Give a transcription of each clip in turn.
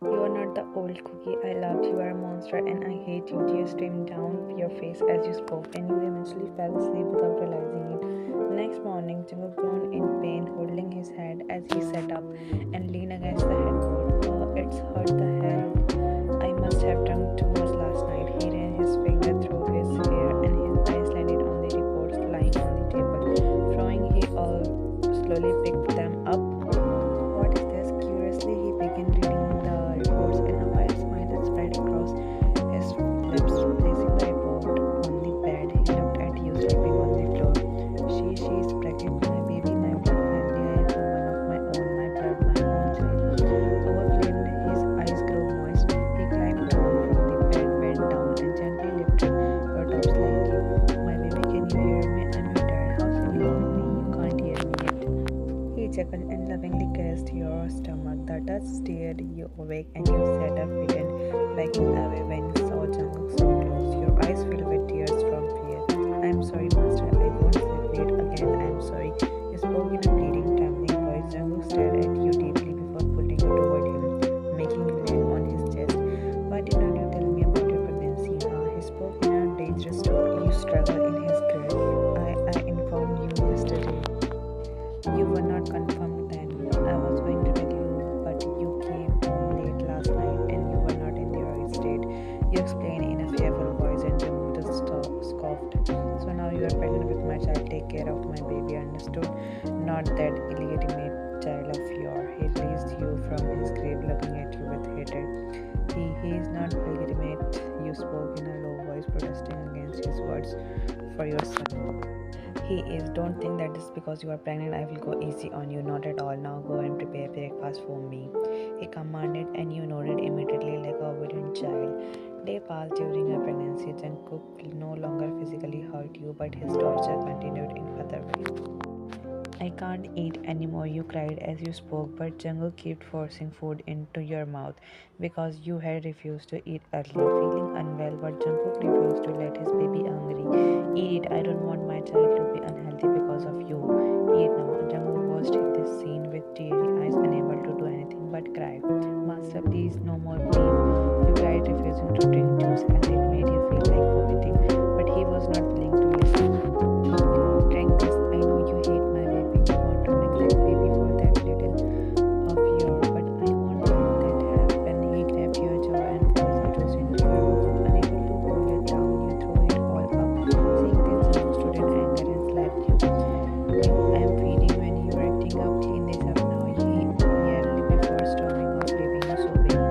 You are not the old cookie I loved. You are a monster and I hate you. Tears streamed down your face as you spoke, and you eventually fell asleep without realizing it. The next morning, Jungkook groaned in pain, holding his head as he sat up and leaned against the headboard. It's hurt the hell. I must have drunk too much last night. He ran his finger through his hair and his eyes landed on the reports lying on the table. Throwing, he all slowly picked them up. What is this? Curiously, he began reading the reports and a wide smile spread across his lips. Placing the report on the bed, he looked at you sleeping on the floor. She is pregnant, my baby, my blood family. I have one of my own, my blood, my own child. Overflamed, his eyes grew moist. He climbed down from the bed, bent down, and gently lifted your top slightly. My baby, can you hear me? I'm your dad. How can you love me? You can't hear me yet. He chuckled and lovingly caressed your stomach. The touch stirred you awake and you sat up frightened, backing away when you saw Jungkook so close. Your eyes filled with tears from fear. I'm sorry, master. I won't sleep late again. I'm sorry. You spoke in a bleeding, trembling voice. Jungkook stared at you deeply before pulling you toward him, making you land on his chest. Why did not you tell me about your pregnancy? He spoke in a dangerous tone. You struggled in his grip. I informed you yesterday. You were not confirmed then. I was going to tell you, but you came home late last night and you were not in the right state. You explained in a fearful voice and Jungkook scoffed. So now you are pregnant with my child. Take care of my baby, understood? Not that illegitimate child of yours. He released you from his grave looking at you with hatred. He is not legitimate. You spoke in a low voice, protesting against his words for your son. He is. Don't think that just because you are pregnant I will go easy on you. Not at all. Now go and prepare breakfast for me. He commanded and you nodded immediately like a obedient child. Day passed during your pregnancy. Jungkook no longer physically hurt you, but his torture continued in other ways. I can't eat anymore, you cried as you spoke, but Jungkook kept forcing food into your mouth because you had refused to eat earlier. Feeling unwell, but Jungkook refused to let his baby hungry. Eat it, I don't want my child to be unhealthy because of you. Eat now. Jungkook watched this scene with teary eyes, unable to do anything but cry. Master, please, no more, please. You cried, refusing to drink juice as it made you feel like vomiting, but he was not willing to listen. Drink this. I know you hate my baby. You want to neglect baby for that little of your, but I won't let that happen. He grabbed your jaw and forced the juice into your mouth. Unable to hold it down, you threw it all up. Seeing this, Jungkook stood in anger and slapped you. I am feeding when you are acting up. Clean this up now. He yelled before storming off, leaving you sobbing.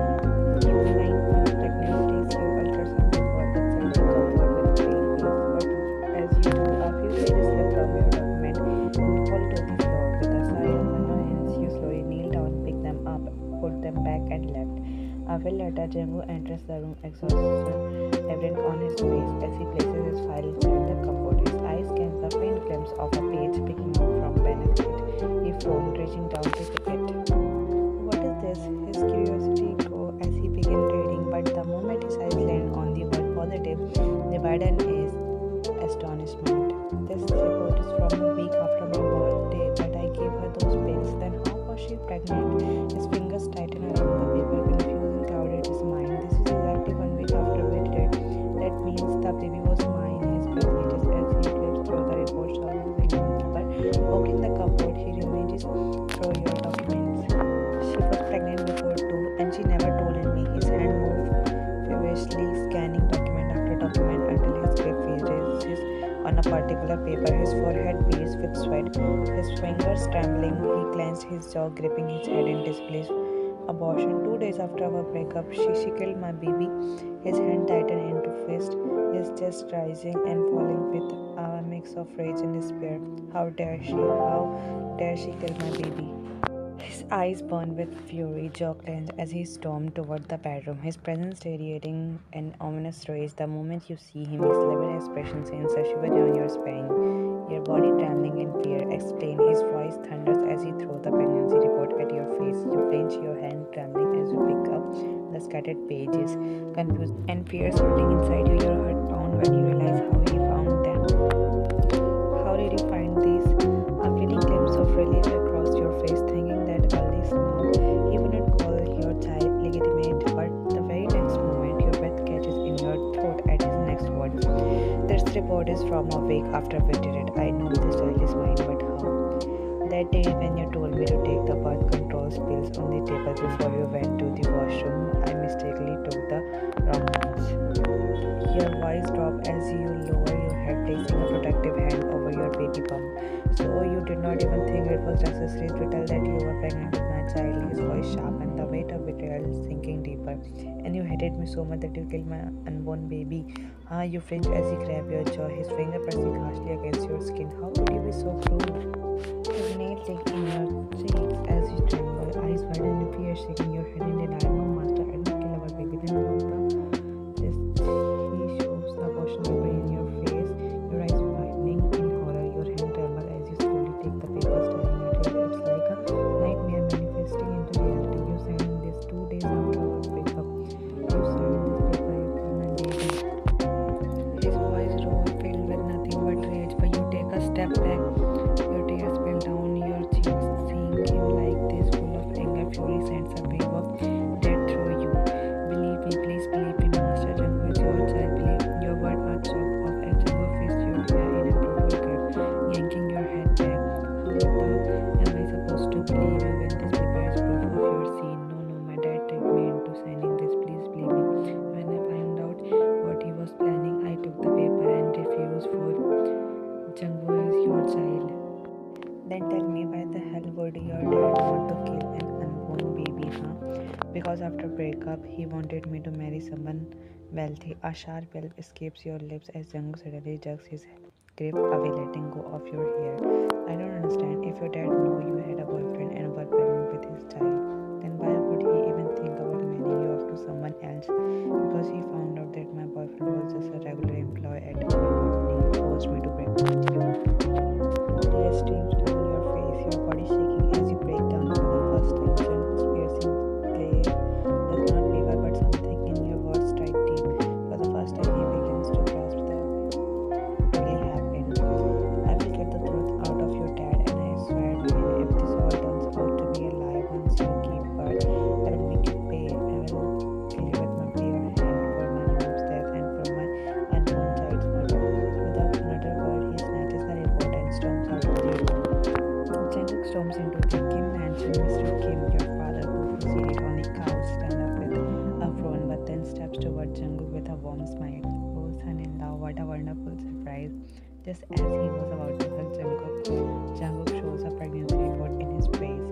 You 9 months pregnant, place your ultrasound report inside the cupboard with pale face. But as you do, a few pages slip from your document and fall to the floor. With a sigh of annoyance, you slowly kneel down, pick them up, put them back, and left. A while later, Jungkook enters the room, exhaustion evident on his face as he places his file inside the cupboard. His eyes scans the faint glimpse of a page picking up from benefit. He frowned, reaching down to pick it. What is this? His curiosity grew as he began reading, but the moment his eyes landed on the word positive, they widened his astonishment. This report is from a week after my birthday, but I gave her those pills. Then how was she pregnant? His fingers tightened around the paper, confusing clouded his mind. This is exactly 1 week after we did. That means the baby was mine. His breath hit as he flipped through the report, showing the paper. Opening the cupboard, he rummaged through your documents. She was pregnant before too, and she never told me. His hand moved feverishly, scanning document after document until his grip reaches on a particular paper. His forehead beads with sweat, his fingers trembling. He clenched his jaw, gripping his head in disbelief. Abortion. 2 days after our breakup, she killed my baby. His hand tightened into fist, his chest rising and falling with a mix of rage and despair. How dare she? How dare she kill my baby? His eyes burned with fury, jaw clenched as he stormed toward the bedroom, his presence radiating an ominous rage. The moment you see him, his livid expression sends a shiver down your spine, your body trembling in fear. Explain. His voice thunders as he throws the pregnancy report at your face. You clench your hand, trembling as you pick up the scattered pages, confused and fear swirling inside you. Your heart pounds when you realize how he found them. How did you find these? A fleeting glimpse of relief across your face, thinking that at least now he would not call your child legitimate. photos from a week after we did it. I know this child is mine, but how? That day when you told me to take the birth control pills on the table before you went to the washroom, I mistakenly took the wrong ones. Your voice dropped as you lower your head, placing a protective hand over your baby bump. So you did not even think it was necessary to tell that you were pregnant with my child. His voice sharpened, the weight of betrayal sinking deeper. And you hated me so much that you killed my unborn baby. You flinched as he grabbed your jaw, his finger pressing harshly against your skin. How could you be so cruel? His nail licked in your cheeks as you trembled, eyes wide and fear, shaking your head in denial. No, master, I didn't kill our baby. Then what the? He shoves the abortion paper in your face, your eyes widening in horror, your hand trembles as you slowly take the paper, staring at it. It's like a nightmare manifesting into reality. You signed this 2 days after our breakup. You signed this paper, you killed my baby. His voice roared, filled with nothing but rage, but you take a step back. Your tears spill down your cheeks. Seeing him like this, full of anger, fury sends a wave of death through you. Believe me, please believe me, Master. Jungkook is your child. Believe your words are chopped off and Jungkook fists your hair in a brutal grip, yanking your head back. How the am I supposed to believe you when this paper is proof of your sin? No, my dad tricked me into signing this. Please believe me. When I found out what he was planning, I took the paper and refused, for Jungkook is your child. Then tell me, why the hell would your dad want to kill an unborn baby, huh? Because after breakup, he wanted me to marry someone wealthy. A sharp yelp escapes your lips as Jungkook suddenly jerks his grip away, letting go of your hair. I don't understand. If your dad knew you had a boyfriend and were pregnant with his child, then why would he even think about marrying you off to someone else? Because he found out that my boyfriend was just a regular employee at our company. He forced me to break up with you. Tears streams down your face, your body shaking as you break down for the first time. Jungkook's piercing glare does not waver, but something in your words strike deep. For the first time, he begins to grasp that really happened. I will get the truth out of your dad, and I swear to him, if this all turns out to be a lie once you give birth, I will make you pay. I will kill you with my bare hand for my mom's death and for my unborn child's murder. Without another word, he snatches the report and storms out of the room. Jungkook storms into the Kim mansion. Mr. Kim, your father, who was seated on the couch, stands up with a frown, but then steps toward Jungkook with a warm smile. Oh, son-in-law, what a wonderful surprise. Just as he was about to hug Jungkook shows a pregnancy report in his face.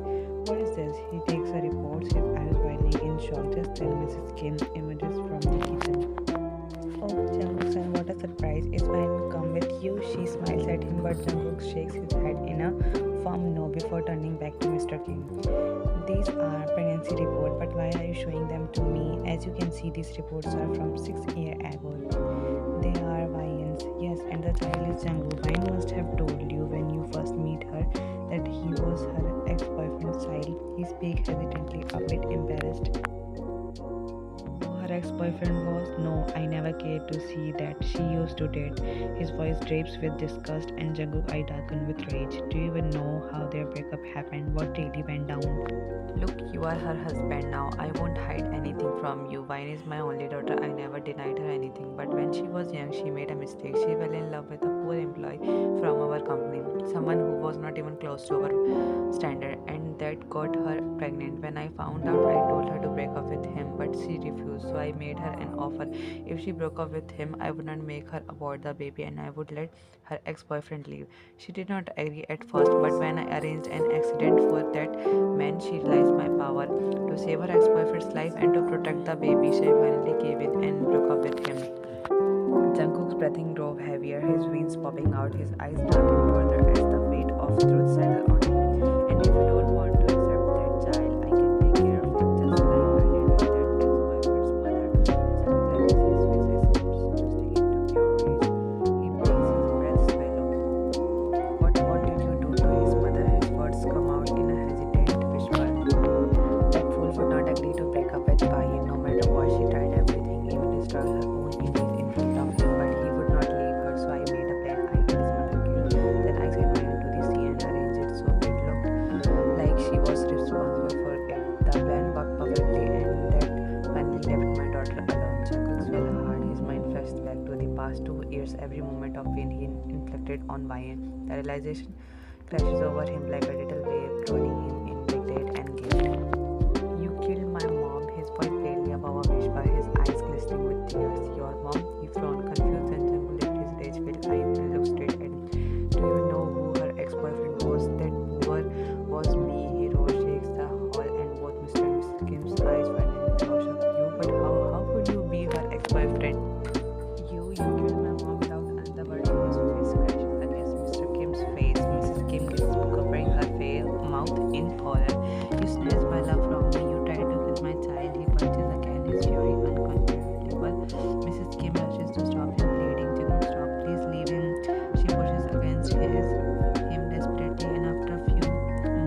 What is this? He takes the report, his eyes widening in shock. Just then Mrs. Kim emerges from the kitchen. Oh, Jungkook, son, what a surprise. Is mine come with you? She smiles at him, but Jungkook shakes his head in a firm no before turning back to Mr. Kim. These are pregnancy reports, but why are you showing them to me? As you can see, these reports are from 6 years ago. They are Vian's. Yes, and the child is Jungkook. Vian must have told you when you first meet her that he was her ex-boyfriend's child. He speaks hesitantly, a bit embarrassed. Her ex-boyfriend was? No, I never cared to see that. She used to date. His voice drapes with disgust and Jungkook's eye darkened with rage. Do you even know how their breakup happened? What really went down? Look, you are her husband now. I won't hide anything from you. Vine is my only daughter. I never denied her anything. But when she was young, she made a mistake. She fell in love with a poor employee from our company. Someone who was not even close to our standard. And that got her pregnant. When I found out, I told her to break up with him. But she refused. So I made her an offer. If she broke up with him, I would not make her abort the baby and I would let her ex-boyfriend leave. She did not agree at first, but when I arranged an accident for that man, she realized my power. To save her ex-boyfriend's life and to protect the baby, she finally gave in and broke up with him. Jungkook's breathing drove heavier, his veins popping out, his eyes darkened further as the weight of truth settled on him. And if you don't want to accept that child, I can take care of him just like I did with that ex-boyfriend's mother. Jungkook clenches his fists, twisting into pure rage. He breaks his breath swallow. What did you do to his mother? His words come out in a hesitant whisper. That fool would not agree to break up with Bayan, no matter what. She tried everything, even destroyed her own image in front of him, but he would not leave her, so I made a plan. I had his mother killed. Then I set Bayan to the sea and arranged it so it looked like every moment of pain he inflicted on Wayne. The realization crashes over him like a little wave, drowning him in regret and guilt. You killed my mom, his voice barely above a whisper, his eyes glistening with tears. Your mom? He frowned, confused, and Jungkook left his rage-filled eyes and looked straight at him. Do you know who her ex-boyfriend was? That poor was me, he roared, shakes the hall, and both Mr. and Mrs. Kim's eyes went in rush of you. But how could you be her ex-boyfriend? You killed my mom without another word. His face crashes against Mr. Kim's face. Mrs. Kim is covering her mouth in horror. You snatched my love from me. You tried to kill my child. He punches again, his fury uncontrollable. Mrs. Kim rushes to stop him, pleading. Jungkook, stop, please leave him. She pushes against him desperately, and after a few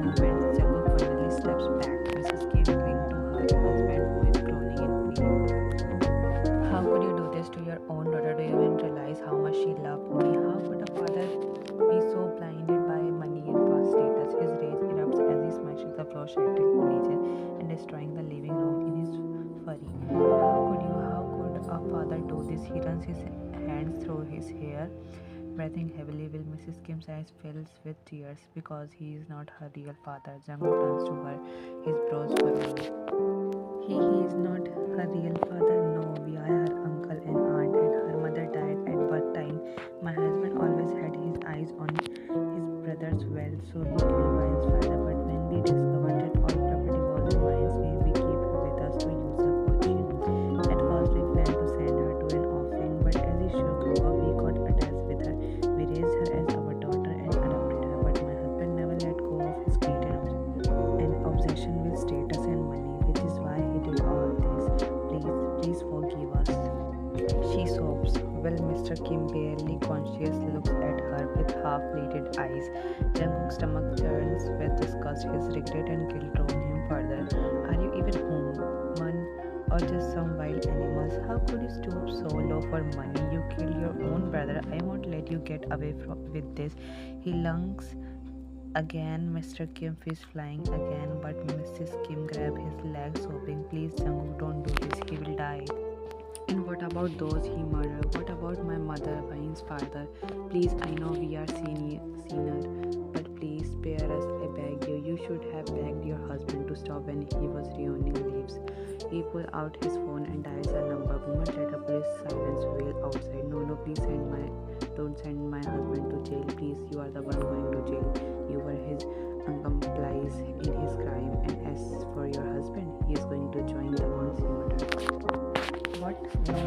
moments, Jungkook finally steps back. Mrs. Kim clings to her husband, who is groaning in pain. How could you do this to your own daughter? Do you even realize how much she loved me? How could a father be so blinded by money and past status? His rage erupts as he smashes the floor, shattering furniture and destroying the living room in his fury. How could a father do this? He runs his hands through his hair, breathing heavily, while Mrs. Kim's eyes fills with tears because he is not her real father. Jungkook turns to her, his brows furrowed. He is not her real father. No, we are her uncle and aunt, and her mother died at birth time. My husband always had his eyes on his brother's wealth, so he killed Wayne's father. But when we discovered that all property was in Wayne's name, we keep her with us to use her fortune. At first, we planned to send her to an orphan, but as she grew up, we got attached with her. We raised her as our daughter and adopted her. But my husband never let go of his greed and obsession with status and money, which is why he did all this. Please forgive us. She sobs. Well, Mr. Kim, barely conscious, looks at her with half-bleeded eyes. Jungkook's stomach churns with disgust. His regret and guilt draw him further. Are you even human or just some wild animals? How could you stoop so low for money? You killed your own brother. I won't let you get away with this. He lunges again. Mr. Kim is flying again, but Mrs. Kim grabs his leg, sobbing, please, Jungkook, don't do this. He will die. And what about those he murdered? What about my mother, Wayne's father? Please, I know we are sinner, but please spare us, I beg you. You should have begged your husband to stop when he was ruining lives. He pulls out his phone and dials a number. Moment later, police sirens wail outside. No, please don't send my husband to jail. Please, you are the one going to jail. You were his accomplice in his crime. And as for your husband, he is going to join the ones he murdered. What?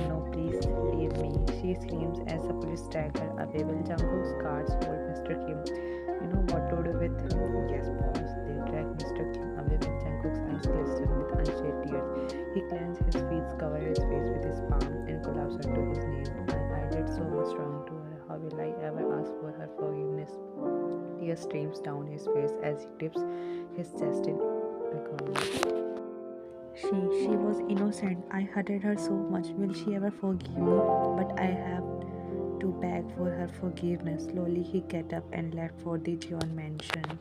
No, please leave me, she screams as the police drag her away while Jungkook's guards hold Mr. Kim. You know what to do with him? Yes, boss. They drag Mr. Kim away with Jungkook's eyes glistening with unshed tears. He clenches his feet, covers his face with his palm, and collapses to his knees. I did so much wrong to her. How will I ever ask for her forgiveness? Tears streams down his face as he dips his chest in agony. She was innocent. I hurted her so much. Will she ever forgive me? But I have to beg for her forgiveness. Slowly he get up and left for the Jeon mansion.